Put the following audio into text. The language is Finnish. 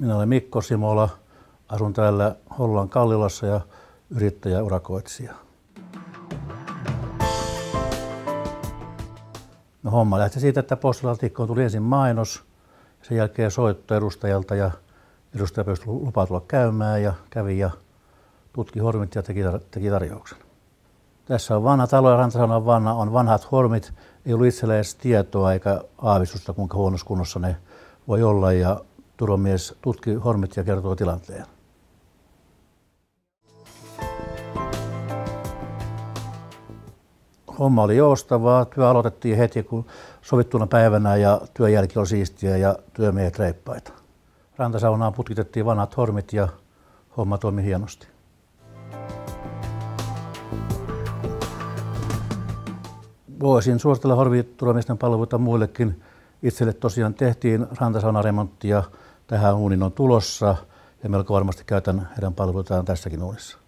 Minä olen Mikko Simola, asun täällä Hollolan Kallilassa ja yrittäjäurakoitsija. No, homma lähti siitä, että postilaatikkoon tuli ensin mainos, sen jälkeen soitto edustajalta ja edustaja pyysi lupaa tulla käymään ja kävi ja tutki hormit ja teki tarjouksen. Tässä on vanha talo ja Rantasaunan on vanhat hormit. Ei ollut itsellä edes tietoa eikä aavistusta, kuinka huonossa kunnossa ne voi olla, ja turvamies tutki hormit ja kertoi tilanteen. Homma oli joustavaa. Työ aloitettiin heti kun sovittuna päivänä ja työn jälki oli siistiä ja työmiehet reippaita. Rantasaunaan putkitettiin vanhat hormit ja homma toimi hienosti. Voisin suositella hormiturvamiesten palveluita muillekin. Itselle tosiaan tehtiin rantasaunaremontti ja tähän uunin on tulossa ja melko varmasti käytän heidän palveluitaan tässäkin uunissa.